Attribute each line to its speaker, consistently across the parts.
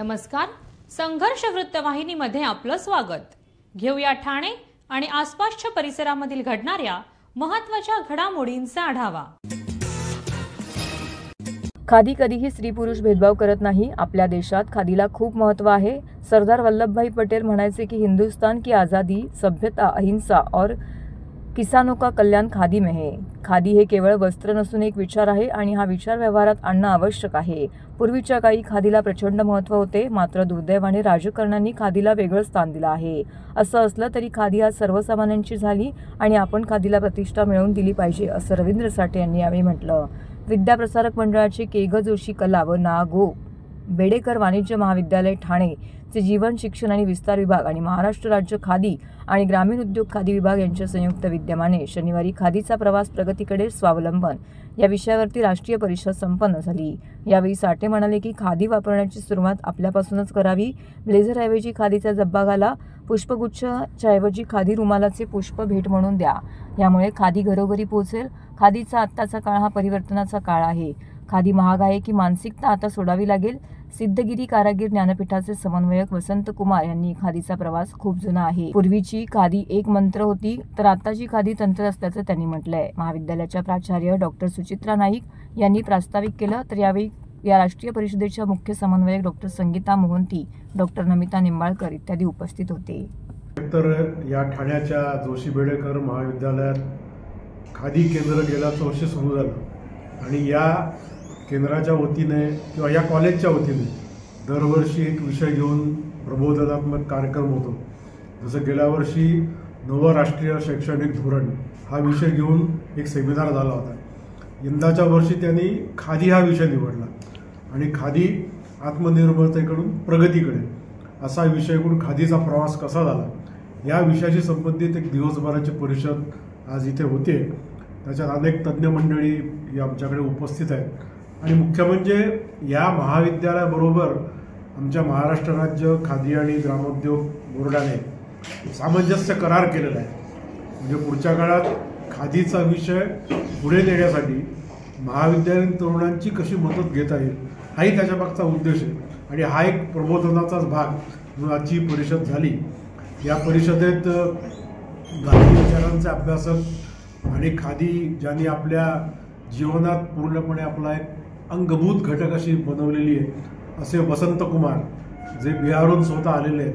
Speaker 1: नमस्कार. संघर्ष वृत्तवाहिनीमध्ये आपलं स्वागत. घेऊया ठाणे आणि आसपासच्या परिसरामधील घडणाऱ्या महत्त्वाच्या घडामोडींचा आढावा.
Speaker 2: खादी कधीही स्त्री पुरुष भेदभाव करत नाही. आपल्या देशात खादीला खूप महत्त्व आहे. सरदार वल्लभभाई पटेल म्हणायचे की हिंदुस्तान की आज़ादी सभ्यता अहिंसा और किसानों का कल्याण खादी में है. खादी हे केवळ वस्त्र नसून एक विचार आहे आणि हा विचार व्यवहारात आणणं आवश्यक आहे. पूर्वीच्या काळी खादीला प्रचंड महत्त्व होते, मात्र दुर्दैवाने राजकारण्यांनी खादीला वेगळं स्थान दिलं आहे. असं असलं तरी खादी आज सर्वसामान्यांची झाली आणि आपण खादीला प्रतिष्ठा मिळवून दिली पाहिजे, असं रवींद्र साठे यांनी यावेळी म्हटलं. विद्याप्रसारक मंडळाचे के.ग. जोशी कला व ना.गो. बेडेकर वाणिज्य महाविद्यालय ठाणे चे जीवन शिक्षण आणि विस्तार विभाग आणि महाराष्ट्र राज्य खादी आणि ग्रामीण उद्योग खादी विभाग यांच्या संयुक्त विद्यमाने शनिवारी खादीचा प्रवास प्रगतीकडे स्वावलंबन या विषयावरती राष्ट्रीय परिषद संपन्न झाली. यावेळी साठे म्हणाले की खादी वापरण्याची सुरुवात आपल्यापासूनच करावी. ब्लेझरऐवजी खादीचा जब्बा घाला. पुष्पगुच्छच्या ऐवजी खादी रुमालाचे पुष्प भेट म्हणून द्या. यामुळे खादी घरोघरी पोहोचेल. खादीचा आत्ताचा काळ हा परिवर्तनाचा काळ आहे. खादी महाग आहे की मानसिकता आता सोडावी लागेल. सिद्धगिरी कारागीर ज्ञानपीठाचे समन्वयक वसंत कुमार यांनी खादीचा प्रवास खूप जुना आहे. पूर्वीची खादी एक मंत्र होती, तर आताची खादी तंत्र असल्याचं त्यांनी म्हटलंय. महाविद्यालयाच्या प्राचार्य डॉक्टर सुचित्रा नाईक यांनी प्रास्ताविक केलं. तर यावेळी या राष्ट्रीय परिषदेच्या मुख्य समन्वयक डॉक्टर संगीता मोहंती, डॉक्टर नमिता निंबाळकर इत्यादी उपस्थित होते.
Speaker 3: तर या ठाण्याच्या जोशी बेडेकर महाविद्यालयात खादी केंद्र गेल्या वर्षी सुरू झालं आणि या केंद्राच्या वतीने किंवा या कॉलेजच्या वतीने दरवर्षी एक विषय घेऊन प्रबोधनात्मक कार्यक्रम होतो. जसं गेल्या वर्षी नवं राष्ट्रीय शैक्षणिक धोरण हा विषय घेऊन एक सेमिनार झाला होता. यंदाच्या वर्षी त्यांनी खादी हा विषय निवडला आणि खादी आत्मनिर्भरतेकडून प्रगतीकडे असा विषय करून खादीचा प्रवास कसा झाला या विषयाशी संबंधित एक दिवसभराची परिषद आज इथे होते. त्याच्यात अनेक तज्ज्ञ मंडळी आमच्याकडे उपस्थित आहेत आणि मुख्य म्हणजे या महाविद्यालयाबरोबर आमच्या महाराष्ट्र राज्य खादी आणि ग्रामोद्योग बोर्डाने सामंजस्य करार केलेला आहे. म्हणजे पुढच्या काळात खादीचा विषय पुढे नेण्यासाठी महाविद्यालयीन तरुणांची कशी मदत घेता येईल हाही त्याच्यामागचा उद्देश आहे आणि हा एक प्रबोधनाचाच भाग म्हणून आजची परिषद झाली. या परिषदेत गांधी विचारांचे अभ्यासक आणि खादी ज्यांनी आपल्या जीवनात पूर्णपणे आपला एक अंगभूत घटक अशी बनवलेली आहे असे वसंत कुमार, जे बिहारहून स्वतः आलेले आहेत,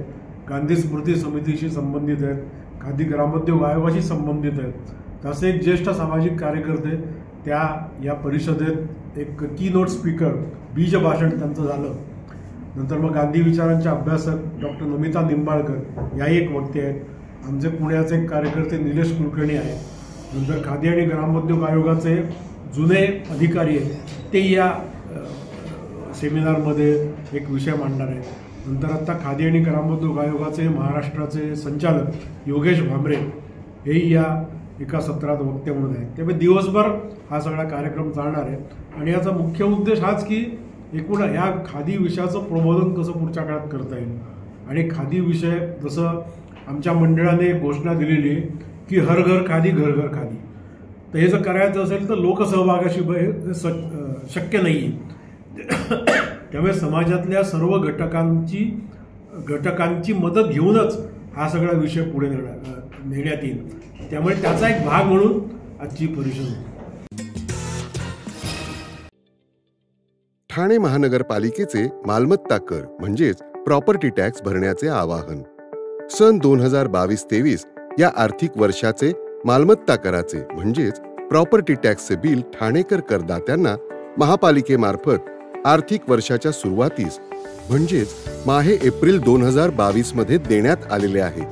Speaker 3: गांधी स्मृती समितीशी संबंधित आहेत, खादी ग्रामोद्योग आयोगाशी संबंधित आहेत, तसे एक ज्येष्ठ सामाजिक कार्यकर्ते त्या या परिषदेत एक कीनोट स्पीकर बीज भाषण त्यांचं झालं. नंतर मग गांधी विचारांचे अभ्यासक डॉक्टर नमिता निंबाळकर याही एक वक्ते आहेत. आमचे पुण्याचे एक कार्यकर्ते निलेश कुलकर्णी आहेत. नंतर खादी आणि ग्रामोद्योग आयोगाचे जुने अधिकारी आहेत ते या सेमिनारमध्ये एक विषय मांडणार आहेत. नंतर आता खादी आणि ग्रामोद्योग आयोगाचे महाराष्ट्राचे संचालक योगेश भांबरे हेही या एका सत्रात वक्ते म्हणून आहेत. त्यामुळे दिवसभर हा सगळा कार्यक्रम चालणार आहे आणि याचा मुख्य उद्देश हाच की एकूण या खादी विषयाचं प्रबोधन कसं पुढच्या काळात करता येईल आणि खादी विषय जसं आमच्या मंडळाने घोषणा दिलेली आहे की हर घर खादी घर घर खादी, तर हे जर करायचं असेल तर लोकसहभागाशी शक्य नाही. त्यामुळे समाजातल्या सर्व घटकांची मदत घेऊनच हा सगळा विषय पुढे नेण्यात येईल. त्यामुळे त्याचा एक भाग म्हणून आजची परिषद होती.
Speaker 4: ठाणे महानगरपालिकेचे मालमत्ता कर म्हणजेच प्रॉपर्टी टॅक्स भरण्याचे आवाहन. सन 2022-23 या आर्थिक वर्षाचे मालमत्ता कराचे म्हणजेच प्रॉपर्टी टॅक्सचे बिल ठाणेकर करदात्यांना महापालिकेमार्फत आर्थिक वर्षाच्या सुरुवातीस म्हणजेच माहे एप्रिल 2022 मध्ये देण्यात आलेले आहे.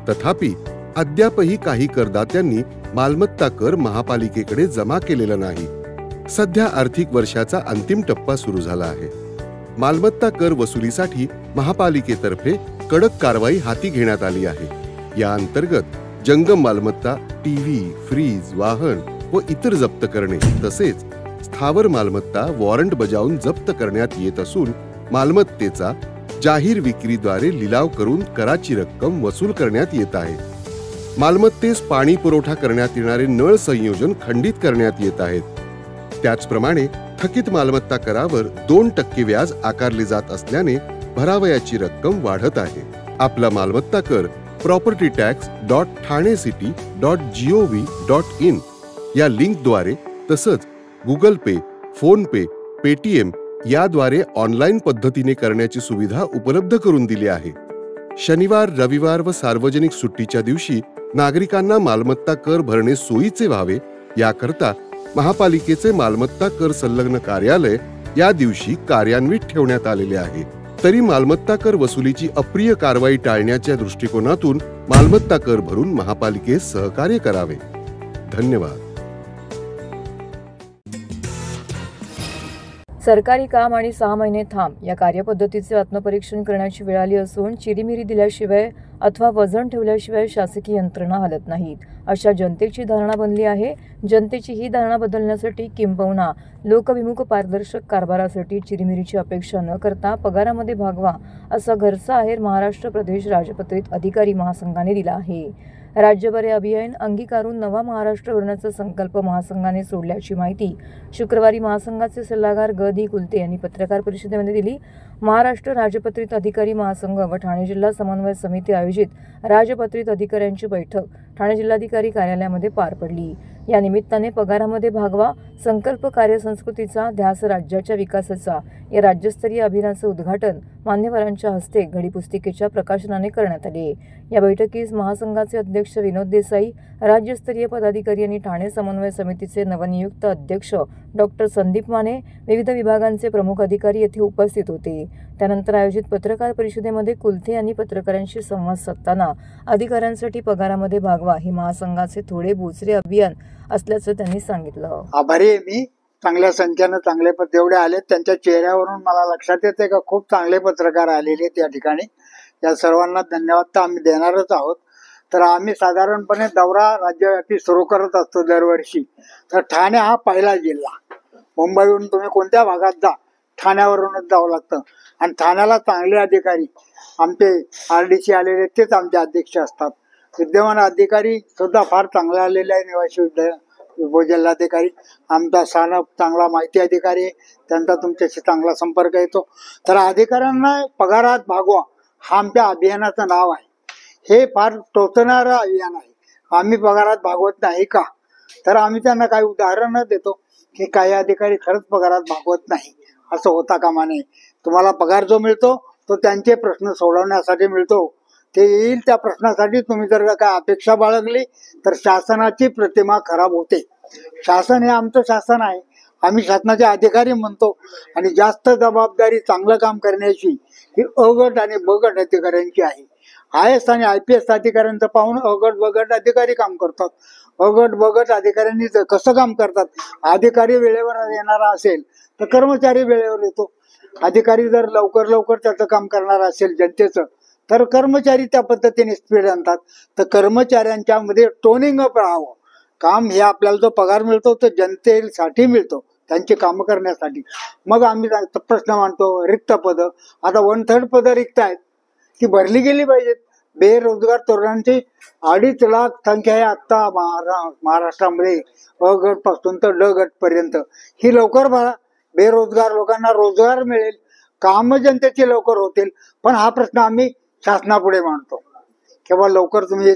Speaker 4: तथापि अद्यापही काही करदात्यांनी मालमत्ता कर महापालिकेकडे जमा केलेला नाही. सध्या आर्थिक वर्षाचा अंतिम टप्पा सुरू झाला आहे. मालमत्ता कर वसुलीसाठी महापालिकेतर्फे कडक कारवाई हाती घेण्यात आली आहे. या अंतर्गत जंगम मालमत्ता, टीव्ही, फ्रीज, वाहन व इतर जप्त करणे तसेच स्थावर मालमत्ता वॉरंट बजावून जप्त करण्यात येत असून मालमत्तेचा जाहीर विक्रीद्वारे लिलाव करून कराची रक्कम वसूल करण्यात येत आहे. मालमत्तेस पाणी पुरवठा करण्यात येणारे नळ संयोजन खंडित करण्यात येत आहेत. त्याचप्रमाणे थकीत मालमत्ता करावर 2% व्याज आकारले जात असल्याने भरावयाची रक्कम वाढत आहे. आपला मालमत्ता कर propertytax.thanecity.gov.in या लिंकद्वारे तसंच गुगल पे, फोन पे, पेटीएम याद्वारे ऑनलाईन पद्धतीने करण्याची सुविधा उपलब्ध करून दिली आहे. शनिवार, रविवार व सार्वजनिक सुट्टीच्या दिवशी नागरिकांना मालमत्ता कर भरणे सोयीचे व्हावे याकरता महापालिकेचे मालमत्ता कर संलग्न कार्यालय या दिवशी कार्यान्वित ठेवण्यात आलेले आहे. तरी मालमत्ता कर वसुलीची अप्रिय कारवाई टाळण्याच्या दृष्टिकोनातून मालमत्ता कर भरून महापालिकेस सहकार्य करावे. धन्यवाद.
Speaker 2: सरकारी काम आणि 6 महिने थांब या कार्यपद्धतीचे आत्मपरीक्षण करण्याची वेळ आली असून चिरीमिरी दिल्याशिवाय अथवा वजन ठेवल्याशिवाय शासकीय यंत्रणा हलत नाहीत अशा जनतेची धारणा बनली आहे. जनतेची ही धारणा बदलण्यासाठी किंबहुना लोकविमुख पारदर्शक कारभारासाठी चिरीमिरीची अपेक्षा न करता पगारामध्ये भागवा असा घरचा आहेर महाराष्ट्र प्रदेश राजपत्रित अधिकारी महासंघाने दिला आहे. राज्यभर हे अभियान अंगीकारून नवा महाराष्ट्र घडवण्याचा संकल्प महासंघाने सोडल्याची माहिती शुक्रवारी महासंघाचे सल्लागार ग.दी. कुलते यांनी पत्रकार परिषदेमध्ये दिली. महाराष्ट्र राजपत्रित अधिकारी महासंघ व ठाणे जिल्हा समन्वय समिती आयोजित राजपत्रित अधिकाऱ्यांची बैठक ठाणे जिल्हाधिकारी कार्यालयामध्ये पार पडली. या निमित्ताने पगारामध्ये भागवा संकल्प कार्यसंस्कृतीचा ध्यास राज्याच्या विकासाचा या राज्यस्तरीय अभियानाचे उद्घाटन मान्यवरांच्या हस्ते घडीपुस्तिकेच्या प्रकाशनाने करण्यात आले. या बैठकीस महासंघाचे अध्यक्ष विनोद देसाई, राज्यस्तरीय पदाधिकारी आणि ठाणे समन्वय समितीचे नवनियुक्त अध्यक्ष डॉक्टर संदीप माने, विविध विभागांचे प्रमुख अधिकारी येथे उपस्थित होते. त्यानंतर आयोजित पत्रकार परिषदेमध्ये कुलते यांनी पत्रकारांशी संवाद साधताना अधिकाऱ्यांसाठी पगारामध्ये भागवा हे महासंघाचे थोडे बोचरे अभियान असल्याचं त्यांनी सांगितलं.
Speaker 5: आभारी आहे मी. चांगल्या संख्येनं चांगले जेवढे आले त्यांच्या चेहऱ्यावरून मला लक्षात येते का खूप चांगले पत्रकार आलेले त्या ठिकाणी. या सर्वांना धन्यवाद तर आम्ही देणारच आहोत. तर आम्ही साधारणपणे दौरा राज्यव्यापी सुरू करत असतो दरवर्षी. तर ठाणे हा पहिला जिल्हा. मुंबईहून तुम्ही कोणत्या भागात जा ठाण्यावरूनच जावं लागतं आणि ठाण्याला चांगले अधिकारी आमचे RDC आलेले तेच आमचे अध्यक्ष असतात. विद्यमान अधिकारी सुद्धा फार चांगले आलेले आहे. निवासी उपजिल्हाधिकारी आमचा सानप चांगला माहिती अधिकारी आहे, त्यांचा तुमच्याशी चांगला संपर्क येतो. तर अधिकाऱ्यांना पगारात भागवा हा आमच्या अभियानाचं नाव आहे. हे फार टोचणारं अभियान आहे. आम्ही पगारात भागवत नाही का, तर आम्ही त्यांना काही उदाहरणं देतो की काही अधिकारी खरंच पगारात भागवत नाही. असं होता कामा नये. तुम्हाला पगार जो मिळतो तो त्यांचे प्रश्न सोडवण्यासाठी मिळतो. ते येईल त्या प्रश्नासाठी तुम्ही जर काय अपेक्षा बाळगली तर शासनाची प्रतिमा खराब होते. शासन हे आमचं शासन आहे. आम्ही शासनाचे अधिकारी म्हणतो आणि जास्त जबाबदारी चांगलं काम करण्याची ही अ गट आणि ब गट अधिकाऱ्यांची आहे. IAS आणि IPS अधिकाऱ्यांचं पाहून अ गट ब गट अधिकारी काम करतात. अ गट ब गट अधिकाऱ्यांनी कसं काम करतात. अधिकारी वेळेवर येणारा असेल तर कर्मचारी वेळेवर येतो. अधिकारी जर लवकर त्याचं काम करणार असेल जनतेचं तर कर्मचारी त्या पद्धतीने स्पीड आणतात. तर कर्मचाऱ्यांच्या मध्ये टोनिंग अप राहावं. काम हे आपल्याला जो पगार मिळतो तो जनतेसाठी मिळतो, त्यांची कामं करण्यासाठी. मग आम्ही प्रश्न मांडतो रिक्त पदं. आता 1/3 पदं रिक्त आहेत, ती भरली गेली पाहिजेत. बेरोजगार तरुणांची 2.5 लाख संख्या आहे आता महाराष्ट्रामध्ये अ गट पासून तर ड गट पर्यंत. ही लवकर भरा. बेरोजगार लोकांना रोजगार मिळेल, काम जनतेची लवकर होतील. पण हा प्रश्न आम्ही शासनापुढे मांडतो किंवा लवकर तुम्ही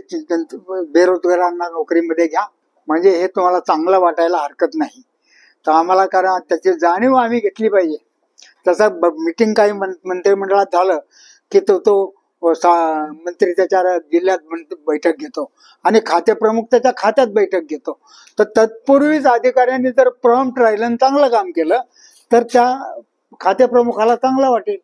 Speaker 5: बेरोजगारांना नोकरीमध्ये घ्या, म्हणजे हे तुम्हाला चांगलं वाटायला हरकत नाही. तर आम्हाला कारण त्याची जाणीव आम्ही घेतली पाहिजे. तसं मीटिंग काही मंत्रिमंडळात झालं की तो मंत्री त्याच्या जिल्ह्यात बैठक घेतो आणि खाते प्रमुख त्याच्या खात्यात बैठक घेतो. तर तत्पूर्वीच अधिकाऱ्यांनी जर प्रॉम्प्ट राहिलं चांगलं काम केलं तर त्या खाते प्रमुखाला चांगलं वाटेल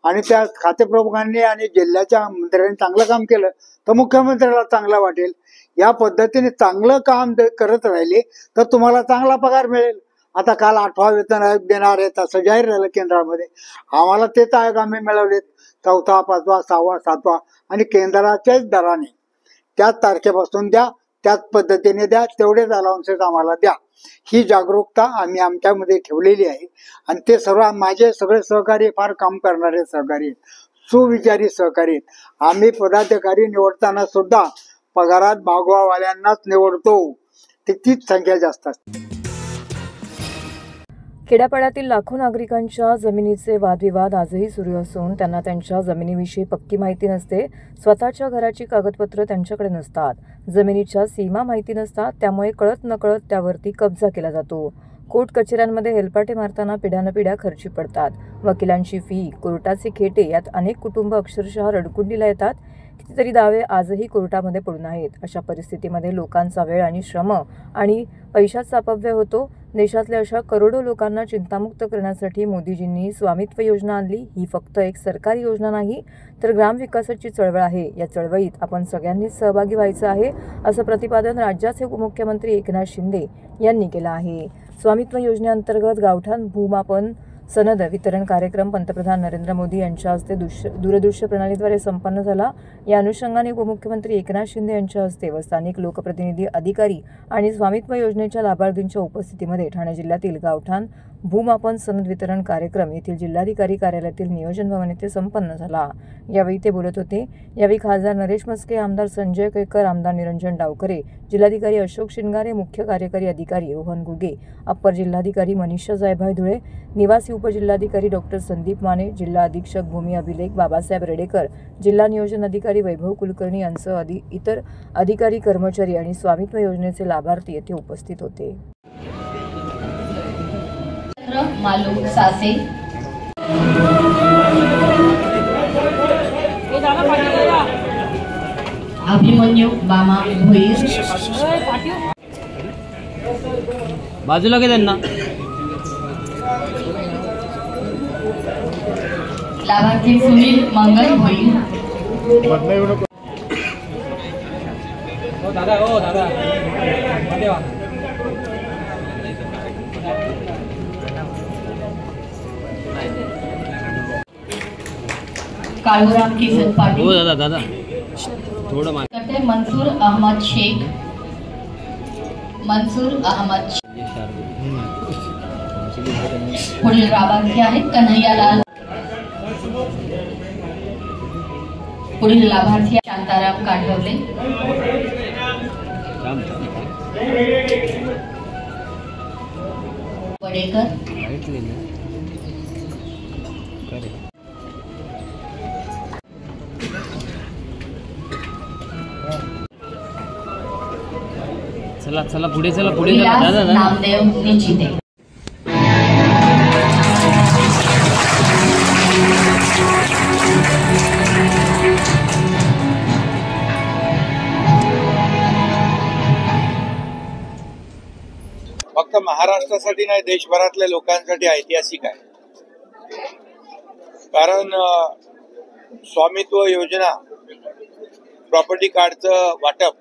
Speaker 5: आणि त्या खाते प्रमुखांनी आणि जिल्ह्याच्या मंत्र्यांनी चांगलं काम केलं तर मुख्यमंत्र्याला चांगलं वाटेल. या पद्धतीने चांगलं काम करत राहिले तर तुम्हाला चांगला पगार मिळेल. आता काल 8वा वेतन आयोग देणार आहेत असं जाहीर झालं केंद्रामध्ये. आम्हाला तेच आयोग आम्ही मिळवलेत 4था, 5वा, 6वा, 7वा आणि केंद्राच्याच दराने त्याच तारखेपासून द्या, त्याच पद्धतीने द्या, तेवढेच अलाउन्सेस आम्हाला द्या. ही जागरूकता आम्ही आमच्यामध्ये ठेवलेली आहे आणि ते सर्व माझे सगळे सहकारी फार काम करणारे सहकारी आहेत, सुविचारी सहकारी आहेत. आम्ही पदाधिकारी निवडताना सुद्धा पगारात भागवावाल्यांनाच निवडतो. तीच संख्या जास्त असते.
Speaker 2: खेड्यापाड्यातील लाखो नागरिकांच्या जमिनीचे वादविवाद आजही सुरू असून त्यांना त्यांच्या जमिनीविषयी पक्की माहिती नसते. स्वतःच्या घराची कागदपत्र त्यांच्याकडे नसतात. जमिनीच्या सीमा माहिती नसतात. त्यामुळे कळत नकळत त्यावरती कब्जा केला जातो. कोर्ट कचेऱ्यांमध्ये हेलपाटे मारताना पिढ्यानपिढ्या खर्ची पडतात. वकिलांची फी, कोर्टाचे खेटे यात अनेक कुटुंब अक्षरशः रडकुंडीला येतात. कितीतरी दावे आजही कोर्टामध्ये पडून आहेत. अशा परिस्थितीमध्ये लोकांचा वेळ आणि श्रम आणि पैशाचा अपव्यय होतो. देशातल्या अशा करोडो लोकांना चिंतामुक्त करण्यासाठी मोदीजींनी स्वामित्व योजना आणली. ही फक्त एक सरकारी योजना नाही, तर ग्रामविकासाची चळवळ आहे. या चळवळीत आपण सगळ्यांनीच सहभागी व्हायचं आहे, असं प्रतिपादन राज्याचे उपमुख्यमंत्री एकनाथ शिंदे यांनी केलं आहे. स्वामित्व योजनेअंतर्गत गावठाण भूमापन सनद वितरण कार्यक्रम पंतप्रधान नरेंद्र मोदी यांच्या हस्ते दूरदृश्य प्रणालीद्वारे संपन्न झाला. या अनुषंगाने उपमुख्यमंत्री एकनाथ शिंदे यांच्या हस्ते व स्थानिक लोकप्रतिनिधी, अधिकारी आणि स्वामित्व योजनेच्या लाभार्थींच्या उपस्थितीमध्ये ठाणे जिल्ह्यातील गावठाण भूमापन सनद वितरण कार्यक्रम येथील जिल्हाधिकारी कार्यालयातील नियोजन भवन येथे संपन्न झाला. यावेळी ते बोलत होते. यावेळी खासदार नरेश म्हस्के, आमदार संजय केळकर, आमदार निरंजन डावखरे, जिल्हाधिकारी अशोक शिंगारे, मुख्य कार्यकारी अधिकारी रोहन घुगे, अप्पर जिल्हाधिकारी मनीषा जायभाई धुळे, निवासी उपजिल्हाधिकारी डॉक्टर संदीप माने, जिल्हा अधीक्षक भूमी अभिलेख बाबासाहेब रेडेकर, जिल्हा नियोजन अधिकारी वैभव कुलकर्णी यांसह इतर अधिकारी, कर्मचारी आणि स्वामित्व योजनेचे लाभार्थी येथे उपस्थित होते.
Speaker 6: मालू सासे, अभिमन्यू बामा भोईर,
Speaker 7: बाजूला घे त्यांना.
Speaker 6: लाभार्थी सुनील मंगल भोईर, काळूराम किसन पाटील,
Speaker 7: हो दादा थोडं
Speaker 6: मंसूर अहमद शेख, पुढील लाभार्थी आहेत कन्हैयालाल. पुढील लाभार्थी शांताराम काठवले, वडेकर,
Speaker 7: चला पुढे चला
Speaker 6: विलास नामदेव निचिते.
Speaker 8: फक्त महाराष्ट्रासाठी नाही, देशभरातल्या लोकांसाठी ऐतिहासिक आहे. कारण स्वामित्व योजना, प्रॉपर्टी कार्डचं वाटप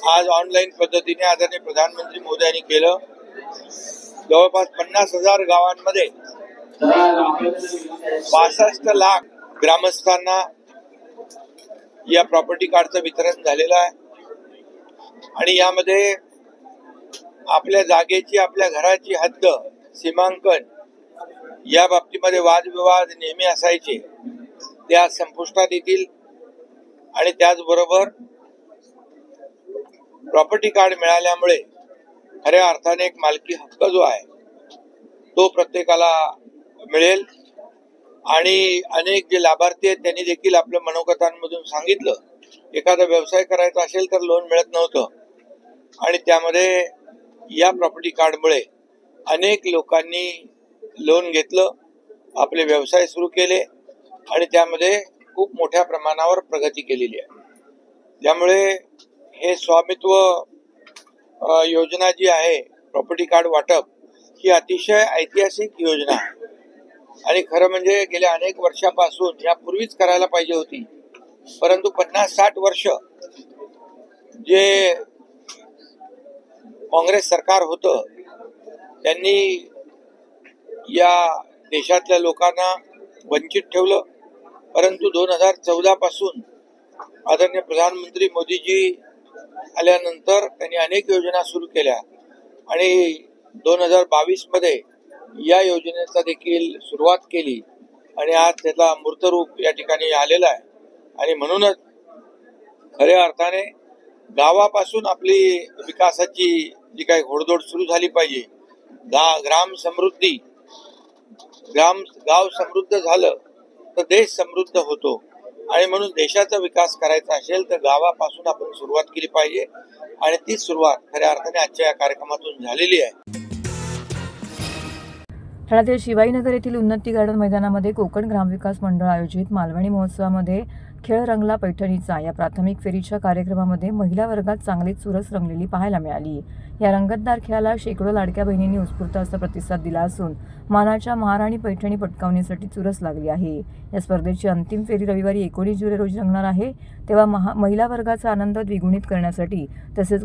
Speaker 8: आज ऑनलाईन पद्धतीने आदरणीय प्रधानमंत्री मोदी यांनी केलं. जवळपास 50,000 गावांमध्ये 62 लाख ग्रामस्थांना या प्रॉपर्टी कार्डचं वितरण झालेलं आहे. आणि यामध्ये आपल्या जागेची, आपल्या घराची हद्द, सीमांकन या बाबतीमध्ये वादविवाद नेहमी असायचे, ते आज संपुष्टात येतील. आणि त्याचबरोबर प्रॉपर्टी कार्ड मिळाल्यामुळे खऱ्या अर्थाने एक मालकी हक्क जो आहे तो प्रत्येकाला मिळेल. आणि अनेक जे लाभार्थी आहेत त्यांनी देखील आपल्या मनोगतांमधून सांगितलं, एखादा व्यवसाय करायचा असेल तर लोन मिळत नव्हतं, आणि त्यामध्ये या प्रॉपर्टी कार्डमुळे अनेक लोकांनी लोन घेतलं, आपले व्यवसाय सुरू केले आणि त्यामध्ये खूप मोठ्या प्रमाणावर प्रगती केलेली आहे. त्यामुळे हे स्वामित्व योजना जी आहे, प्रॉपर्टी कार्ड वाटप, ही अतिशय ऐतिहासिक योजना आहे. आणि खरं म्हणजे गेल्या अनेक वर्षापासून यापूर्वीच करायला पाहिजे होती, परंतु 50-60 वर्ष जे काँग्रेस सरकार होतं त्यांनी या देशातल्या लोकांना वंचित ठेवलं. परंतु 2014 पासून आदरणीय प्रधानमंत्री मोदीजी आल्यानंतर त्यांनी अनेक योजना सुरू केल्या आणि 2022 मध्ये या योजनेचा देखील सुरुवात केली आणि आज त्याला मूर्तरूप या ठिकाणी आलेलं आहे. आणि म्हणूनच खऱ्या अर्थाने गावापासून आपली विकासाची जी काही घोडदौड सुरू झाली पाहिजे ग्राम समृद्धी, गाव समृद्ध झालं तर देश समृद्ध होतो. आणि म्हणून देशाचा विकास करायचा असेल तर गावापासून आपण सुरुवात केली पाहिजे आणि ती सुरुवात खऱ्या अर्थाने आजच्या या कार्यक्रमातून झालेली आहे.
Speaker 2: ठाण्यातील शिवाईनगर येथील उन्नती गार्डन मैदानामध्ये कोकण ग्रामविकास मंडळ आयोजित मालवणी महोत्सवामध्ये खेळ रंगला पैठणीचा या प्राथमिक फेरीच्या कार्यक्रमामध्ये महिला वर्गात चांगलीच चुरस रंगलेली पाहायला मिळाली. या रंगतदार खेळाला शेकडो लाडक्या बहिणींनी उत्स्फूर्त असा प्रतिसाद दिला असून मानाच्या महाराणी पैठणी पटकावण्यासाठी चुरस लागली आहे. या स्पर्धेची अंतिम फेरी रविवारी 19 जुलै रोजी रंगणार आहे. तेव्हा महिला वर्गाचा आनंद द्विगुणित करण्यासाठी तसेच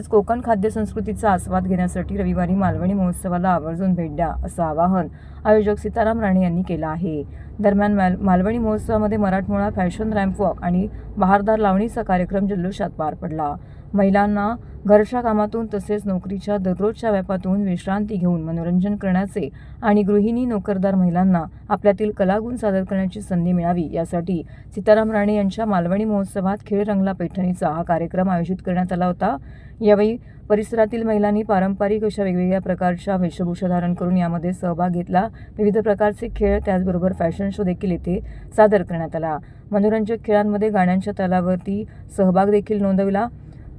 Speaker 2: कोकण खाद्य संस्कृतीचा आस्वाद घेण्यासाठी रविवारी मालवणी महोत्सवाला आवर्जून भेट द्या असं आवाहन आयोजक सीताराम राणे यांनी केलं आहे. दरम्यान मालवणी महोत्सवामध्ये मराठमोळा फॅशन रॅम्प वॉक आणि बहारदार लावणीचा कार्यक्रम जल्लोषात पार पडला. महिलांना घरच्या कामातून तसेच नोकरीच्या दररोजच्या व्यापातून विश्रांती घेऊन मनोरंजन करण्याचे आणि गृहिणी नोकरदार महिलांना आपल्यातील कलागुण सादर करण्याची संधी मिळावी यासाठी सीताराम राणे यांच्या मालवणी महोत्सवात खेळ रंगला पैठणीचा हा कार्यक्रम आयोजित करण्यात आला होता. यावेळी परिसरातील महिलांनी पारंपरिक अशा वेगवेगळ्या प्रकारच्या वेशभूषा धारण करून यामध्ये सहभाग घेतला. विविध प्रकारचे खेळ त्याचबरोबर फॅशन शो देखील येथे सादर करण्यात आला. मनोरंजक खेळांमध्ये गाण्यांच्या तालावरती सहभाग देखील नोंदविला.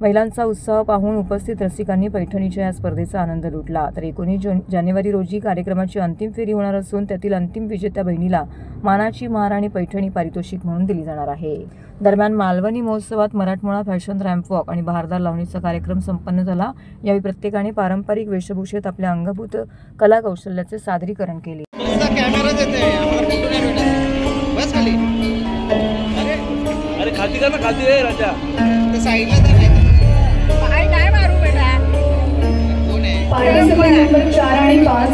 Speaker 2: महिलांचा उत्साह पाहून उपस्थित रसिकांनी पैठणीच्या या स्पर्धेचा आनंद लुटला. तर 19 जानेवारी रोजी कार्यक्रमाची अंतिम फेरी होणार असून त्यातील अंतिम विजेत्या बहिणीला मानाची महाराणी पैठणी पारितोषिक म्हणून दिली जाणार आहे. दरम्यान मालवणी महोत्सवात मराठमोळा फॅशन रॅम्प वॉक आणि बहारदार लावणीचा कार्यक्रम संपन्न झाला. यावेळी प्रत्येकाने पारंपरिक वेशभूषेत आपल्या अंगभूत कला कौशल्याचे सादरीकरण केले.
Speaker 9: पार्टिसिपंट नंबर 4 आणि 5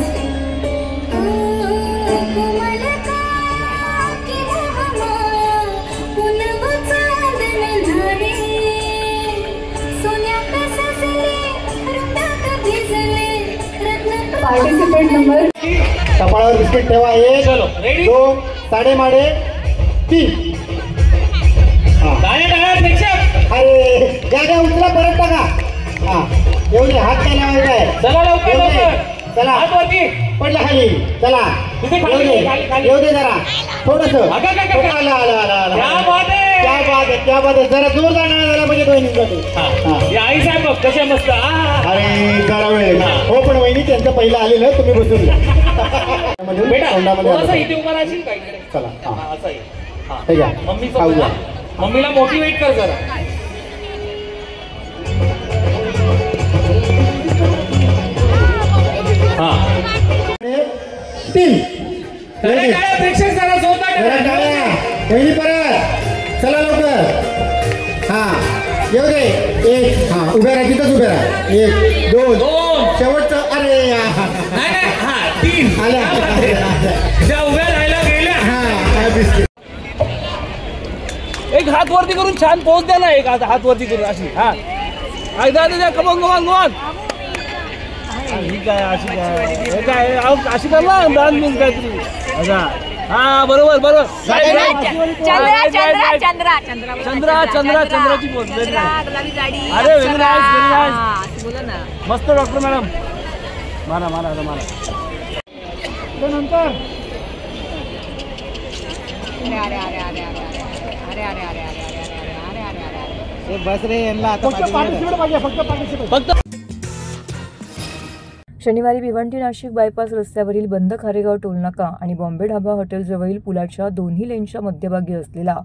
Speaker 9: पार्टिसिपेंट नंबर
Speaker 5: कपाळावर बिस्किट ठेवा. 1 2 साडेमाडे 3. अरे जागा उचला परत टाका. येऊ दे. हात काय लावायचा आहे. चला पडला खाली. चला येऊ दे जरा थोडस. क्या बात आहे. जरा जोर जाणार झाला म्हणजे वहिनीसाठी.
Speaker 7: आई साहेब कशा मस्त.
Speaker 5: अरे जरा वेळ हो पण वहिनी त्यांचं पहिलं आलेलं तुम्ही बसून चला.
Speaker 7: मम्मीला मोटिवेट कर जरा.
Speaker 5: प्रेक्षक जरा वहिनी परत. चला लवकर. येऊ दे. 1 उभ्या राहा. तिथंच उभ्या राहा. 1 2 शेवटचं. अरे
Speaker 7: 3
Speaker 5: आल्या
Speaker 7: ज्या उभ्या राहायला गेल्या. एक हात वरती करून छान पोच द्या ना. एक हात वरती करून अशी. कमन अशी कर ना. डान्स मीन्स काहीतरी. बरोबर. चंद्राची पोच. अरे व्हेरी नाईस. मस्त डॉक्टर मॅडम. मारा नंतर
Speaker 5: बस रे.
Speaker 7: फक्त
Speaker 2: शनिवारी भिवंडी नाशिक बायपास रस्त्यावरील बंद खारेगाव टोलनाका आणि बॉम्बे ढाबा हॉटेलजवळील पुलाच्या दोन्ही लेनच्या मध्यभागी असलेला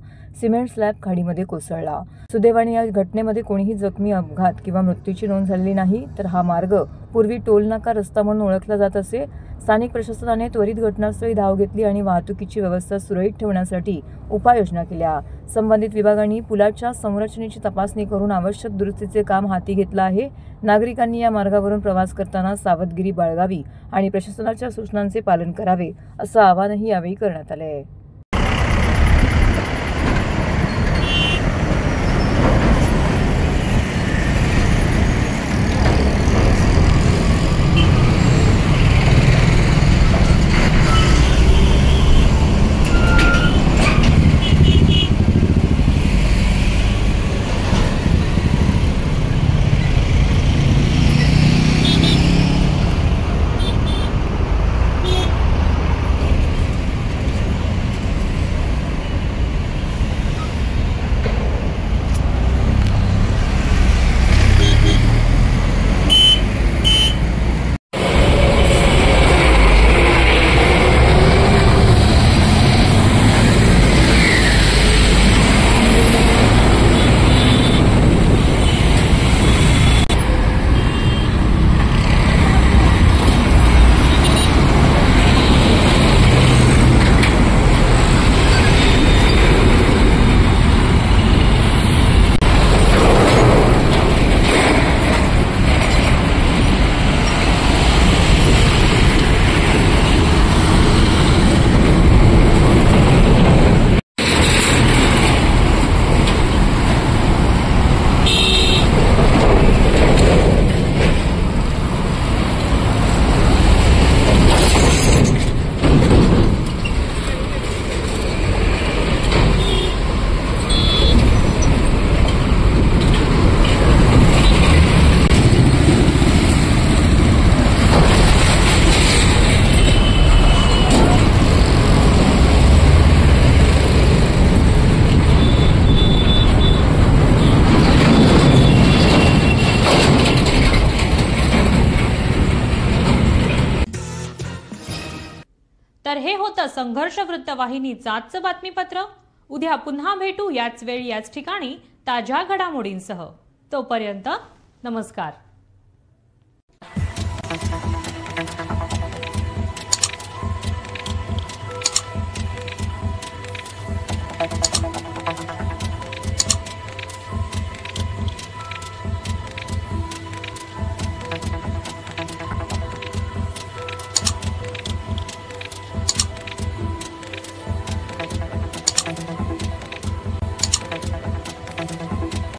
Speaker 2: सिमेंट स्लॅब खाडीमध्ये कोसळला. सुदैवाने या घटनेमध्ये कोणीही जखमी, अपघात किंवा मृत्यूची नोंद झालेली नाही. तर हा मार्ग पूर्वी टोलनाका रस्ता म्हणून ओळखला जात असे. स्थानिक प्रशासनाने त्वरित घटनास्थळी धाव घेतली आणि वाहतुकीची व्यवस्था सुरळीत ठेवण्यासाठी उपाययोजना केल्या. संबंधित विभागांनी पुलाच्या संरचनेची तपासणी करून आवश्यक दुरुस्तीचे काम हाती घेतलं आहे. नागरिकांनी या मार्गावरून प्रवास करताना सावधगिरी बाळगावी आणि प्रशासनाच्या सूचनांचे पालन करावे असं आवाहनही यावेळी करण्यात आले आहे.
Speaker 1: तर हे होतं संघर्ष वृत्तवाहिनीचं आजचं बातमीपत्र. उद्या पुन्हा भेटू याच वेळी याच ठिकाणी ताज्या घडामोडींसह. तोपर्यंत नमस्कार.